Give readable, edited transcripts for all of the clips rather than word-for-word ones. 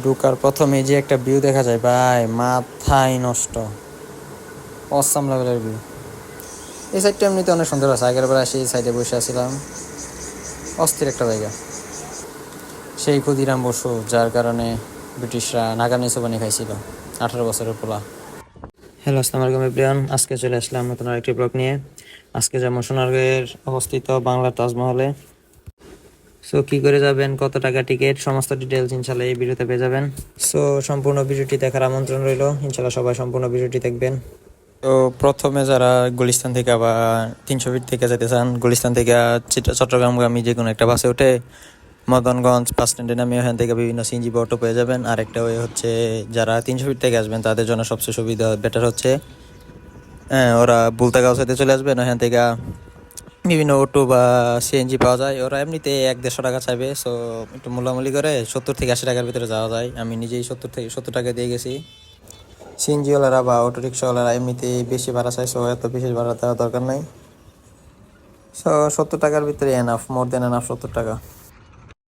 ঢুকার প্রথমে যে একটা ভিউ দেখা যায় ভাই, মাথায় নষ্ট, অসাম লেভেলের ভিউ। এই সাইডটা এমনিতে অনেক সুন্দর আছে, আগের বার আসি এই সাইডে বসে আছিলাম, অস্থির একটা জায়গা। সেই ক্ষুদিরাম বসু, যার কারণে ব্রিটিশরা নাগানি সোবানি খাইছিল, 18 বছরের পোলা। হ্যালো, আসসালামু আলাইকুম এভরিওয়ান, আজকে চলে আসলাম নতুন আরেকটি ব্লগ নিয়ে। আজকে যেমন সোনারগাঁয়ের অবস্থিত বাংলার তাজমহলে। সো কী করে যাবেন, কত টাকা টিকিট, সমস্ত ডিটেলস ইনশাল্লাহ এই ভিডিওতে পেয়ে যাবেন। সো সম্পূর্ণ ভিডিওটি দেখার আমন্ত্রণ রইল, ইনশাল্লাহ সবাই সম্পূর্ণ ভিডিওটি দেখবেন। তো প্রথমে যারা গুলিস্তান থেকে বা 300 ফিট থেকে যেতে চান, গুলিস্তান থেকে চট্টগ্রামগামী যে কোনো একটা বাসে উঠে মদনগঞ্জ বাস স্ট্যান্ডে নামিয়ে ওখান থেকে বিভিন্ন সিএনজি বা অটো পেয়ে যাবেন। আরেকটা ওয়ে হচ্ছে যারা 300 ফিট থেকে আসবেন তাদের জন্য সবচেয়ে সুবিধা বেটার হচ্ছে ওরা বুলতাগাঁও সাইডে চলে আসবেন, ওখান থেকে বিভিন্ন অটো বা সিএনজি পাওয়া যায়। ওরা এমনিতে 100-150 টাকা চাইবে, সো একটু মূল্যামূল্য করে 70 থেকে 80 টাকার ভিতরে যাওয়া যায়। আমি নিজেই 70 টাকা দিয়ে গেছি। সিএনজিওয়ালারা বা অটো রিক্সাওয়ালারা এমনিতে বেশি ভাড়া চায়, সো এত বেশি ভাড়া দেওয়ার দরকার নাই। সো 70 টাকার ভিতরে এনাফ, মোর দেন এনাফ 70 টাকা।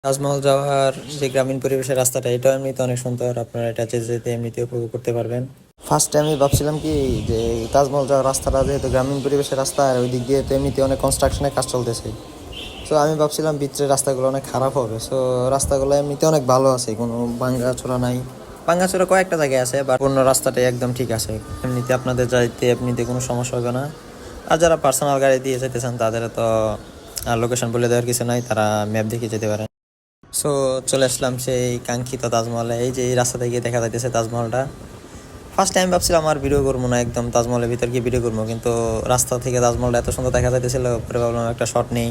তাজমহল যাওয়ার যে গ্রামীণ পরিবেশের রাস্তাটা, এটা এমনিতে অনেক সুন্দর, আপনারা এটা যেতে যেতে এমনিতে উপভোগ করতে পারবেন। ফার্স্টে আমি ভাবছিলাম কি যে তাজমহল যাওয়ার রাস্তাটা যেহেতু গ্রামীণ পরিবেশের রাস্তা, আর ওই দিক দিয়ে তো এমনিতে অনেক কনস্ট্রাকশনের কাজ চলতেছে, সো আমি ভাবছিলাম ভিতরের রাস্তাগুলো অনেক খারাপ হবে। সো রাস্তাগুলো এমনিতে অনেক ভালো আছে, কোনো ভাঙ্গাচোরা নাই। ভাঙ্গাচোরা কয়েকটা জায়গায় আছে, বাট অন্য রাস্তাটাই একদম ঠিক আছে। এমনিতে আপনাদের যাইতে এমনিতে কোনো সমস্যা হবে না। আর যারা পার্সোনাল গাড়ি দিয়ে যেতে চান তাদের তো লোকেশন বলে দেওয়ার কিছু নাই, তারা ম্যাপ দেখে যেতে পারেন। সো চলে আসলাম সেই কাঙ্ক্ষিত তাজমহলে। এই যে এই রাস্তা থেকে দেখা যাইতেছে তাজমহলটা। ফার্স্ট টাইম ভাবছিলাম আর ভিডিও করবো না, একদম তাজমহলের ভিতর গিয়ে ভিডিও করবো, কিন্তু রাস্তা থেকে তাজমহলটা এত সুন্দর দেখা যাইতেছিল, পরে ভাবলাম একটা শট নেই।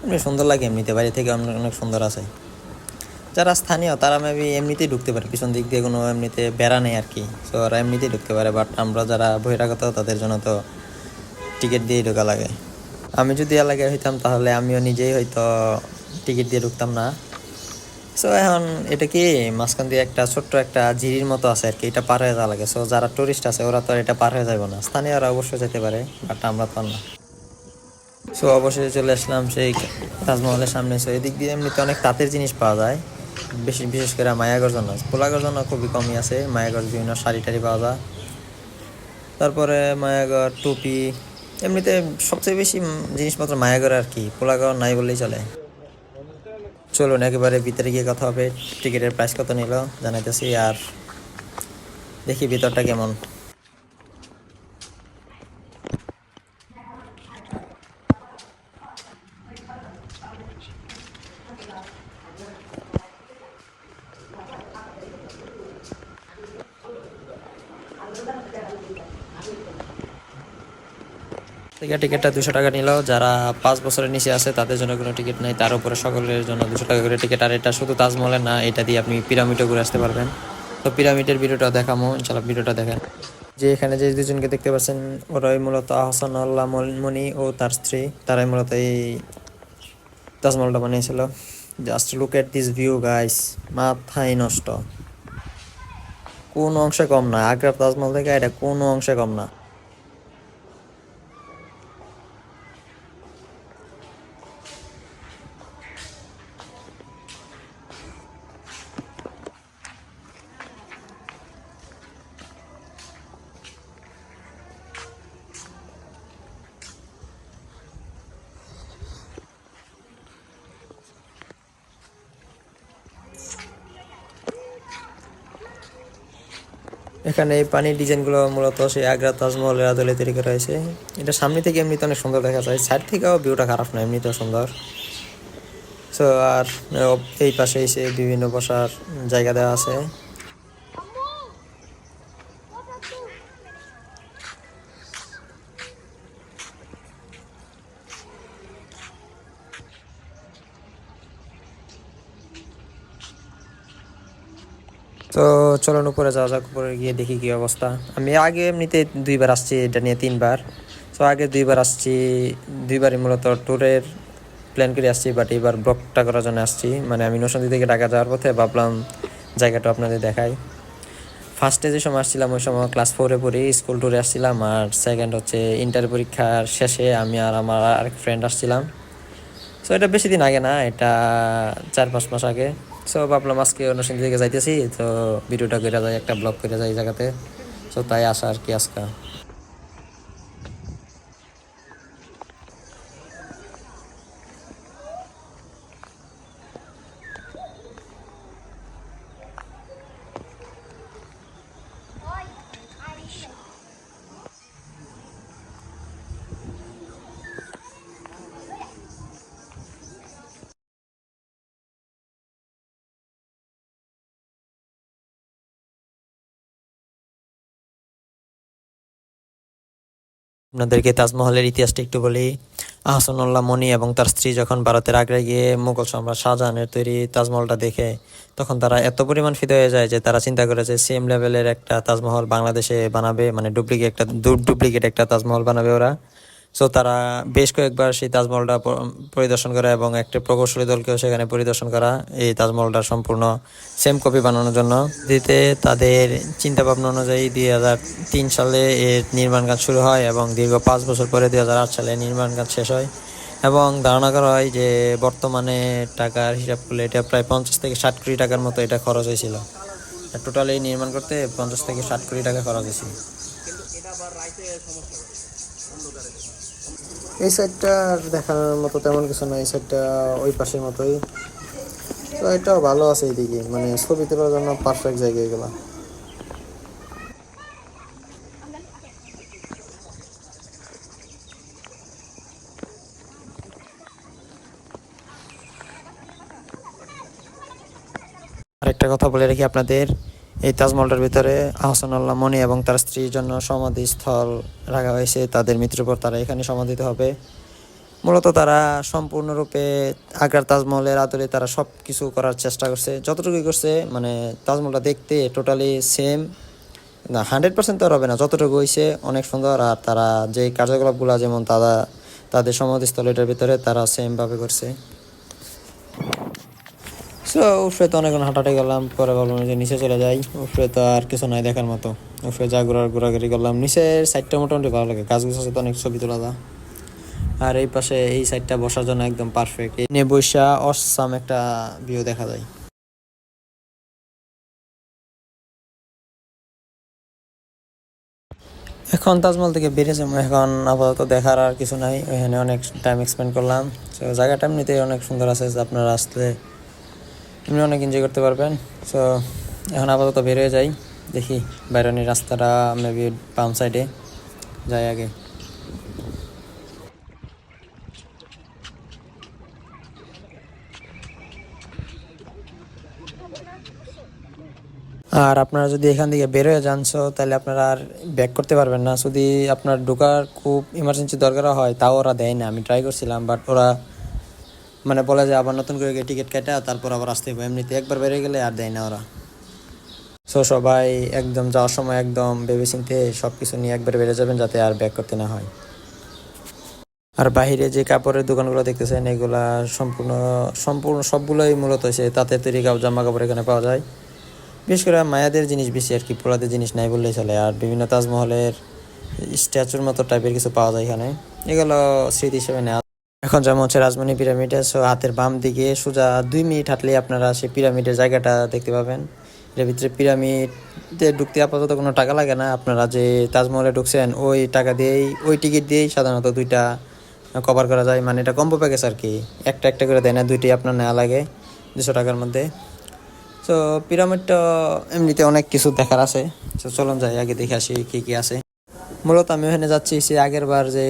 এমনি সুন্দর লাগে, এমনিতে বাইরে থেকে অনেক সুন্দর আছে। যারা স্থানীয় তারা মেবি এমনিতেই ঢুকতে পারে, পিছন দিক দিয়ে কোনো এমনিতে বেড়া নেই আর কি, সো ওরা এমনিতেই ঢুকতে পারে। বাট আমরা যারা বহিরাগত তাদের জন্য তো টিকিট দিয়েই ঢোকা লাগে। আমি যদি এলাকায় হইতাম তাহলে আমিও নিজেই হয়তো টিকিট দিয়ে ঢুকতাম না। সো এখন এটা কি মাঝখান দিয়ে একটা ছোট্ট একটা ঝিরির মতো আছে আর কি, এটা পার হয়ে যাওয়া লাগে। সো যারা টুরিস্ট আছে ওরা তো আর এটা পার হয়ে যাবে না, স্থানীয়রা অবশ্যই যেতে পারে, বাট আমরা তো না। সো অবশেষে চলে আসলাম সেই তাজমহলের সামনে। সো এদিক দিয়ে এমনিতে অনেক তাঁতের জিনিস পাওয়া যায়, বিশেষ করে মায়াগর জন্য, পোলাগর জন্য খুবই কমই আছে। মায়াগর বিভিন্ন শাড়ি টাড়ি পাওয়া যায়, তারপরে মায়াগর টুপি, এমনিতে সবচেয়ে বেশি জিনিসপত্র মায়াগর আর কি, পোলাগর নাই বললেই চলে। চলুন একেবারে ভিতরে গিয়ে কথা হবে। টিকিটের প্রাইস কত নিল জানাইতেছি, আর দেখি ভিতরটা কেমন। টিকিটটা 200 টাকা নিল। যারা 5 বছরের নিচে আছে তাদের জন্য কোনো টিকিট নেই, তার উপরে সকলের জন্য 200 টাকা করে টিকিট। আর এটা শুধু তাজমহলের না, এটা দিয়ে আপনি পিরামিডও ঘুরে আসতে পারবেন। তো পিরামিডের ভিডিওটা দেখামো, ইনশাল্লাহ ভিডিওটা দেখেন। যে এখানে যে দুজনকে দেখতে পাচ্ছেন ওরাই মূলত আহসানুল্লাহ মনি ও তার স্ত্রী, তারাই মূলত এই তাজমহলটা বানিয়েছিল। Just look at this view guys, মাথায় নষ্ট, কোনো অংশে কম না। আগ্রার তাজমহল থেকে এটা কোনো অংশে কম না। এখানে এই পানির ডিজাইনগুলো মূলত সেই আগ্রা তাজমহলের আদলে তৈরি করা হয়েছে। এটা সামনে থেকে এমনিতে অনেক সুন্দর দেখা যায়, সাইড থেকেও ভিউটা খারাপ না, এমনিতেও সুন্দর। সো আর এই পাশে এসে বিভিন্ন বসার জায়গা দেওয়া আছে। তো চলুন উপরে যাওয়া যাক, উপরে গিয়ে দেখি কী অবস্থা। আমি আগে এমনিতে 2বার আসছি, এটা নিয়ে 3বার। তো আগে 2বার আসছি, 2বারই মূলত ট্যুরের প্ল্যান করে আসছি, বাট এবার ব্লগটা করার জন্য আসছি। মানে আমি নরসিংদী থেকে ঢাকা যাওয়ার পথে ভাবলাম জায়গাটা আপনাদের দেখাই। ফার্স্টে যে সময় আসছিলাম ওই সময় ক্লাস 4-এ পড়ি, স্কুল ট্যুরে আসছিলাম। আর সেকেন্ড হচ্ছে ইন্টার পরীক্ষার শেষে আমি আর আমার আরেক ফ্রেন্ড আসছিলাম। সো এটা বেশি দিন আগে না, এটা 4-5 মাস আগে। সো ভাবলাম আজকে অনুষ্ঠান থেকে যাইতেছি, তো ভিডিওটা করে যাই, একটা ব্লগ করে যাই এই জায়গাতে। সো তাই আসা আর কি আজকে। আপনাদেরকে তাজমহলের ইতিহাসটা একটু বলি। আহসানুল্লাহ মনি এবং তার স্ত্রী যখন ভারতের আগ্রায় গিয়ে মুঘল সম্রাট শাহজাহানের তৈরি তাজমহলটা দেখে, তখন তারা এত পরিমাণ ফিদা হয়ে যায় যে তারা চিন্তা করে যে সেম লেভেলের একটা তাজমহল বাংলাদেশে বানাবে, মানে ডুপ্লিকেট একটা তাজমহল বানাবে ওরা। সো তারা বেশ কয়েকবার সেই তাজমহলটা পরিদর্শন করা এবং একটা প্রকৌশলী দলকেও সেখানে পরিদর্শন করা এই তাজমহলটা সম্পূর্ণ সেম কপি বানানোর জন্য। দিতে তাদের চিন্তা ভাবনা অনুযায়ী 2003 সালে এর নির্মাণ কাজ শুরু হয় এবং দীর্ঘ 5 বছর পরে 2008 সালে নির্মাণ কাজ শেষ হয়। এবং ধারণা করা হয় যে বর্তমানে টাকার হিসাব করলে এটা প্রায় 50 থেকে 60 কোটি টাকার মতো এটা খরচ হয়েছিল। টোটালি নির্মাণ করতে 50 থেকে 60 কোটি টাকা খরচ হয়েছিল। এই সাইডটা দেখার মতো তেমন কিছু না, এই সাইডটা ওই পাশের মতোই। তো এটাও ভালো আছে এইদিকে, মানে ছবি তোলার জন্য পারফেক্ট জায়গা এগুলো। আরেকটা কথা বলে রাখি আপনাদের, এই তাজমহলটার ভিতরে আহসানুল্লাহ মনি এবং তার স্ত্রীর জন্য সমাধিস্থল রাখা হয়েছে। তাদের মৃত্যুর পর তারা এখানে সমাধিত হবে। মূলত তারা সম্পূর্ণরূপে আগ্রার তাজমহলের আদলে তারা সব কিছু করার চেষ্টা করছে, যতটুকুই করছে। মানে তাজমহলটা দেখতে টোটালি সেম না, 100% তো আর হবে না, যতটুকু হয়েছে অনেক সুন্দর। আর তারা যে কার্যকলাপগুলো, যেমন তাদের সমাধিস্থল এটার ভিতরে তারা সেমভাবে করছে। সো উপরে তো অনেকক্ষণ হাঁটাহাঁটি করলাম, পরে ভাবলাম যে নিচে চলে যাই। উপরে তো আর কিছু নাই দেখার মতো, উপরে যা ঘোরাঘুরি করলাম। নিচের সাইডটা মোটামুটি ভালো লাগে, গাছগুছ আছে তো, অনেক ছবি তোলা যায়। আর এই পাশে এই সাইডটা বসার জন্য একদম পারফেক্ট, এনে বৈশা অসাম একটা ভিউ দেখা যায়। এখন তাজমহল থেকে বেরিয়েছে, এখন আপাতত দেখার আর কিছু নাই। এখানে অনেক টাইম স্পেন্ড করলাম। তো জায়গাটা এমনিতে অনেক সুন্দর আছে, আপনারা আসলে এমনি অনেক এনজয় করতে পারবেন। সো এখন আপাতত বেরিয়ে যাই, দেখি বাইরনের রাস্তাটা মেবি বাম সাইডে যাই আগে। আর আপনারা যদি এখান থেকে বের হয়ে যান, তাহলে আপনারা আর ব্যাক করতে পারবেন না। যদি আপনার ঢোকার খুব ইমার্জেন্সি দরকার হয়, তাও ওরা দেয় না। আমি ট্রাই করছিলাম, বাট ওরা মানে বলে যে আবার নতুন করে টিকিট কাটা তারপর আবার আসতে হবে। এমনিতে একবার বেরিয়ে গেলে আর দেয় না ওরা। সো সবাই একদম যাওয়ার সময় একদম ভেবে চিন্তে সব কিছু নিয়ে একবার বেরিয়ে যাবেন, যাতে আর ব্যাক করতে না হয়। আর বাহিরে যে কাপড়ের দোকানগুলো দেখতেছেন, এগুলা সম্পূর্ণ সম্পূর্ণ সবগুলোই মূলত হচ্ছে তাঁতের তৈরি জামা কাপড় এখানে পাওয়া যায়। বিশেষ করে মায়াদের জিনিস বেশি আর কি, পোলাদের জিনিস নাই বললেই চলে। আর বিভিন্ন তাজমহলের স্ট্যাচুর মতো টাইপের কিছু পাওয়া যায় এখানে, এগুলো স্মৃতি হিসেবে নেওয়া। এখন যেমন হচ্ছে রাজমণি পিরামিডে, সো হাতের বাম দিকে সোজা 2 মিনিট হাঁটলে আপনারা সেই পিরামিডের জায়গাটা দেখতে পাবেন। এর ভিতরে পিরামিডে ঢুকতে আপাতত কোনো টাকা লাগে না। আপনারা যে তাজমহলে ঢুকছেন ওই টাকা দিয়েই, ওই টিকিট দিয়েই সাধারণত 2টা কভার করা যায়। মানে এটা কম্বো প্যাকেজ আর কি, একটা একটা করে দেয় না, 2টি আপনার নেওয়া লাগে 200 টাকার মধ্যে। তো পিরামিডটা এমনিতে অনেক কিছু দেখার আছে। তো চলুন যাই আগে দেখে আসি কী কী আছে। মূলত আমি ওখানে যাচ্ছি সে আগের বার যে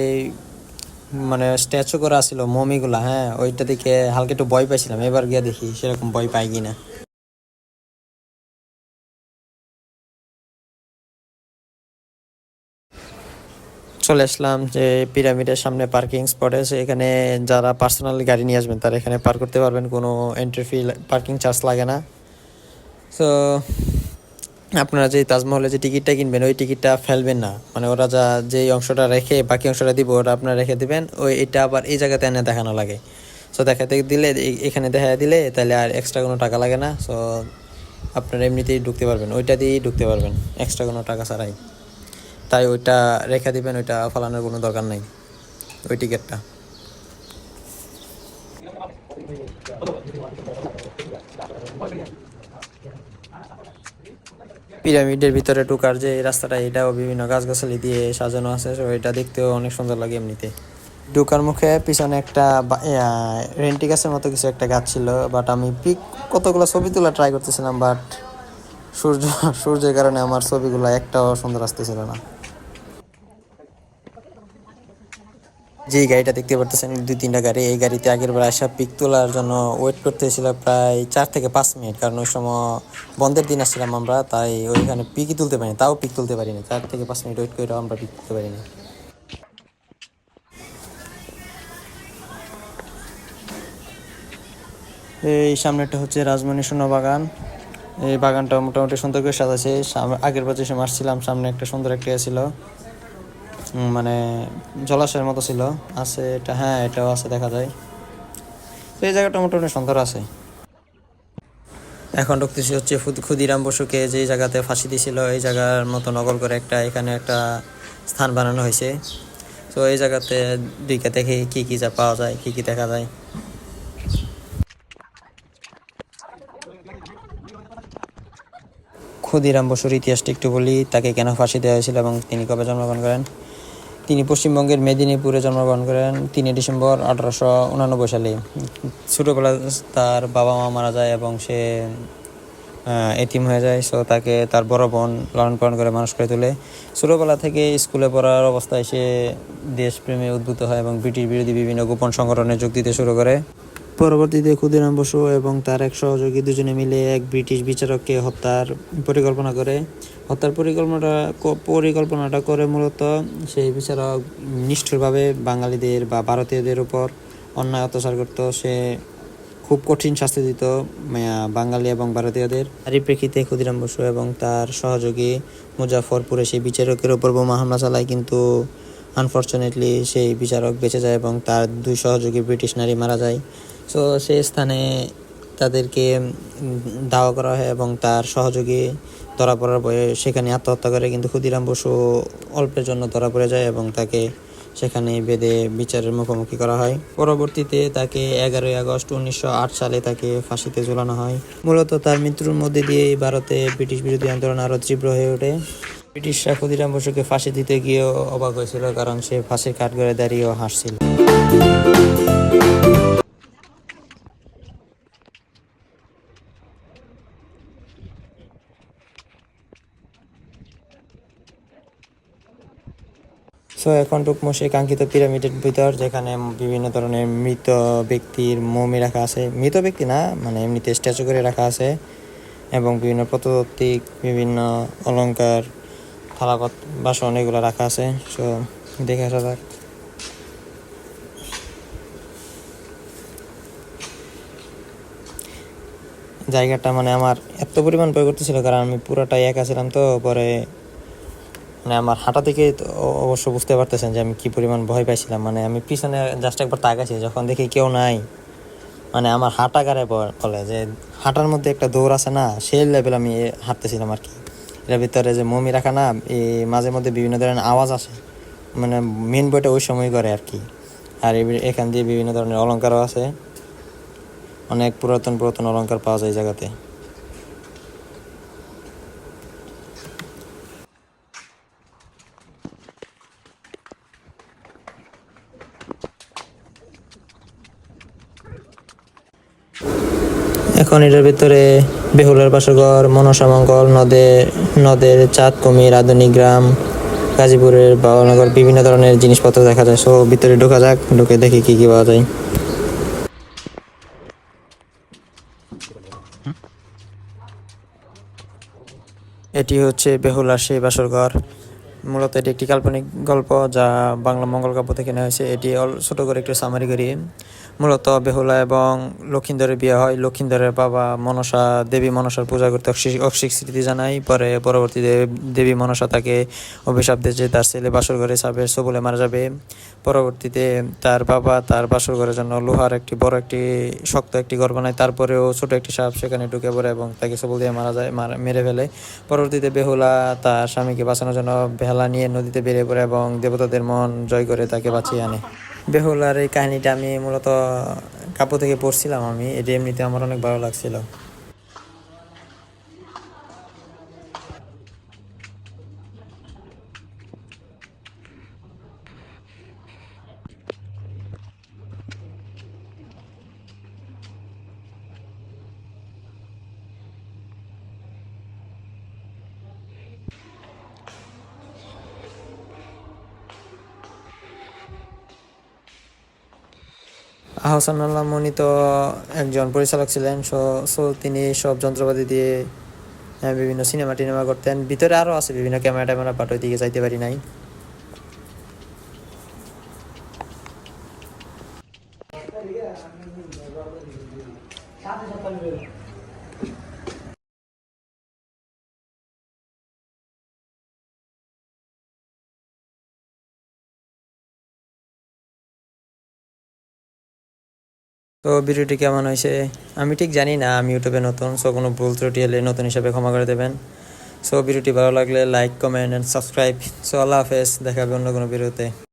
মানে স্ট্যাচু করা ছিল মমিগুলা, হ্যাঁ ওইটা দেখে হালকা একটু ভয় পাইছিলাম। এবার গিয়ে দেখি সেরকম ভয় পাই কিনা। চলে আসলাম যে পিরামিডের সামনে পার্কিং স্পটে। এখানে যারা পার্সোনাল গাড়ি নিয়ে আসবেন তারা এখানে পার্ক করতে পারবেন, কোনো এন্ট্রি ফি পার্কিং চার্জ লাগে না। তো আপনারা যে তাজমহলে যে টিকিটটা কিনবেন ওই টিকিটটা ফেলবেন না, মানে ওরা যেই অংশটা রেখে বাকি অংশটা দিব ওটা আপনারা রেখে দিবেন। এটা আবার এই জায়গাতে এনে দেখানো লাগে। সো দেখাতে দিলে, এখানে দেখা দিলে তাহলে আর এক্সট্রা কোনো টাকা লাগে না। সো আপনারা এমনিতেই ঢুকতে পারবেন, ওইটা দিয়েই ঢুকতে পারবেন এক্সট্রা কোনো টাকা ছাড়াই। তাই ওইটা রেখে দিবেন, ওইটা ফালানোর কোনো দরকার নেই ওই টিকিটটা। পিরামিডের ভিতরে ঢোকার যে রাস্তাটা, এটাও বিভিন্ন গাছগাছালি দিয়ে সাজানো আছে, তো এটা দেখতেও অনেক সুন্দর লাগে এমনিতে। ঢোকার মুখে পিছনে একটা রেন্টি গাছের মতো কিছু একটা গাছ ছিল, বাট আমি পিক কতগুলো ছবি তোলা ট্রাই করতেছিলাম, বাট সূর্য সূর্যের কারণে আমার ছবিগুলো একটাও সুন্দর আসতেছিল না। যে গাড়িটা দেখতে পারতেছেন, 2-3টা গাড়ি, এই গাড়িতে আগের বার আসা পিক তোলার জন্য ওয়েট করতে হয়েছিল প্রায় 4 থেকে 5 মিনিট, কারণ ওই সময় বন্ধের দিন আসছিলাম আমরা, তাই ওইখানে পিকই তুলতে পারিনি, তাও পিক তুলতে পারিনি, 4 থেকে 5 মিনিট ওয়েট করে আমরা পিক তুলতে পারিনি। এই সামনেটা হচ্ছে রাজমণি সোনা বাগান। এই বাগানটা মোটামুটি সুন্দর করে সাজাছে। আগের বার যে সময় আসছিলাম সামনে একটা সুন্দর একটা ছিল, মানে জলাশয়ের মতো ছিল, আছে এটা, হ্যাঁ এটাও আছে দেখা যায়। তো এই জায়গাটা মোটামুটি সুন্দর আছে। এখন ঢুকতেছি হচ্ছে ক্ষুদিরাম বসুকে যে জায়গাতে ফাঁসি দিয়েছিল, এই জায়গার মতো নকল করে একটা এখানে একটা স্থান বানানো হয়েছে। তো এই জায়গাতে দিকে দেখে কি কি যা পাওয়া যায়, কি কি দেখা যায়। ক্ষুদিরাম বসুর ইতিহাসটা একটু বলি, তাকে কেন ফাঁসি দেওয়া হয়েছিল এবং তিনি কবে জন্মগ্রহণ করেন। তিনি পশ্চিমবঙ্গের মেদিনীপুরে জন্মগ্রহণ করেন 3 ডিসেম্বর 1889 সালে। ছোটোবেলা তার বাবা মা মারা যায় এবং সে এতিম হয়ে যায়। সো তাকে তার বড় বোন লালন পালন করে মানুষ করে তোলে। ছোটোবেলা থেকে স্কুলে পড়ার অবস্থায় সে দেশপ্রেমে উদ্বুদ্ধ হয় এবং ব্রিটিশ বিরোধী বিভিন্ন গোপন সংগঠনে যোগ দিতে শুরু করে। পরবর্তীতে ক্ষুদিরাম বসু এবং তার এক সহযোগী দুজনে মিলে এক ব্রিটিশ বিচারককে হত্যার পরিকল্পনা করে। হত্যার পরিকল্পনাটা করে মূলত সেই বিচারক নিষ্ঠুরভাবে বাঙালিদের বা ভারতীয়দের উপর অন্যায় অত্যাচার করত। সে খুব কঠিন শাস্তি দিত বাঙালি এবং ভারতীয়দের। তারই প্রেক্ষিতে ক্ষুদিরাম বসু এবং তার সহযোগী মুজাফরপুরে সেই বিচারকের ওপর বোমা হামলা চালায়, কিন্তু আনফর্চুনেটলি সেই বিচারক বেঁচে যায় এবং তার 2 সহযোগী ব্রিটিশ নারী মারা যায়। সো সেই স্থানে তাদেরকে দাওয়া করা হয় এবং তার সহযোগী ধরা পড়ার ভয়ে সেখানে আত্মহত্যা করে, কিন্তু ক্ষুদিরাম বসু অল্পের জন্য ধরা পড়ে যায় এবং তাকে সেখানে বেঁধে বিচারের মুখোমুখি করা হয়। পরবর্তীতে তাকে 11ই আগস্ট 1908 সালে তাকে ফাঁসিতে ঝুলানো হয়। মূলত তার মৃত্যুর মধ্যে দিয়ে ভারতে ব্রিটিশ বিরোধী আন্দোলন আরও তীব্র হয়ে ওঠে। ব্রিটিশরা ক্ষুদিরাম বসুকে ফাঁসি দিতে গিয়েও অবাক হয়েছিল, কারণ সে ফাঁসির কাঠগড়ায় দাঁড়িয়েও হাসছিল। সো এখন ঢুকবো সেই কাঙ্ক্ষিত পিরামিডের ভিতর, যেখানে বিভিন্ন ধরনের মৃত ব্যক্তির মমি রাখা আছে। মৃত ব্যক্তি না, মানে এমনিতে স্ট্যাচু করে রাখা আছে, এবং বিভিন্ন প্রত্নতাত্ত্বিক বিভিন্ন অলংকার, থালা বাসন এগুলো রাখা আছে। সো দেখে আসা যাক। জায়গাটা মানে আমার এত পরিমাণ ভয় করতেছিল, কারণ আমি পুরোটাই একা ছিলাম, তো পরে মানে আমার হাঁটা থেকে অবশ্য বুঝতে পারতেছেন যে আমি কি পরিমাণ ভয় পাইছিলাম। মানে আমি পিছনে জাস্ট একবার তাকাইছি, যখন দেখি কেউ নাই, মানে আমার হাঁটা গাড়ে বলে যে হাঁটার মধ্যে একটা দৌড় আছে না, সেই লেভেল আমি হাঁটতেছিলাম আর কি। এর ভিতরে যে মমি রাখা না, এই মাঝে মধ্যে বিভিন্ন ধরনের আওয়াজ আসে, মানে মেন বইটা ওই সময় করে আর কি। আর এখান দিয়ে বিভিন্ন ধরনের অলংকারও আছে, অনেক পুরাতন পুরাতন অলংকার পাওয়া যায় এই জায়গাতে। এখন এটার ভিতরে বেহুলার বাসরঘর, মনসা মঙ্গল, নদের চাঁদ কুমির, আধুনিক গ্রাম, গাজীপুরের বাউনগর, বিভিন্ন ধরনের জিনিসপত্র দেখা যায়। সো ভিতরে ঢোকা যাক, ঢুকে দেখি কি কি পাওয়া যায়। এটি হচ্ছে বেহুলার সেই বাসরঘর। মূলত এটি একটি কাল্পনিক গল্প যা বাংলা মঙ্গল কাব্য থেকে নেওয়া হয়েছে। এটি ছোট করে একটু সামারি করি। মূলত বেহুলা এবং লক্ষিন্দরের বিয়ে হয়। লক্ষিন্দরের বাবা মনসা দেবী মনসার পূজা করতে অস্বীকৃতি জানায়। পরবর্তীতে দেবী মনসা তাকে অভিশাপ দিয়েছে তার ছেলে বাসর ঘরে সাপের ছোবলে মারা যাবে। পরবর্তীতে তার বাবা তার বাসর ঘরের জন্য লোহার একটি বড় একটি শক্ত একটি ঘর বানায়, তারপরেও ছোট একটি সাপ সেখানে ঢুকে পড়ে এবং তাকে ছোবল দিয়ে মেরে ফেলে। পরবর্তীতে বেহুলা তার স্বামীকে বাঁচানোর জন্য ভেলা নিয়ে নদীতে বেরিয়ে পড়ে এবং দেবতাদের মন জয় করে তাকে বাঁচিয়ে আনে। বেহুলার এই কাহিনীটা আমি মূলত কাব্য থেকে পড়ছিলাম, আমি এটি এমনিতে আমার অনেক ভালো লাগছিল। আহসান আল্লাহ মনি তো একজন পরিচালক ছিলেন, সো সো তিনি সব যন্ত্রপাতি দিয়ে বিভিন্ন সিনেমা টিনেমা করতেন। ভিতরে আরও আছে বিভিন্ন ক্যামেরা ট্যামেরা, বাট ওই দিকে যাইতে পারি নাই। তো ভিডিওটি কেমন হয়েছে আমি ঠিক জানি না, আমি ইউটিউবে নতুন, সো কোনো ভুল ত্রুটি হলে নতুন হিসাবে ক্ষমা করে দেবেন। সো ভিডিওটি ভালো লাগলে like, comment and subscribe. So আল্লাহ হাফেজ, দেখা হবে অন্য কোনো ভিডিওতে।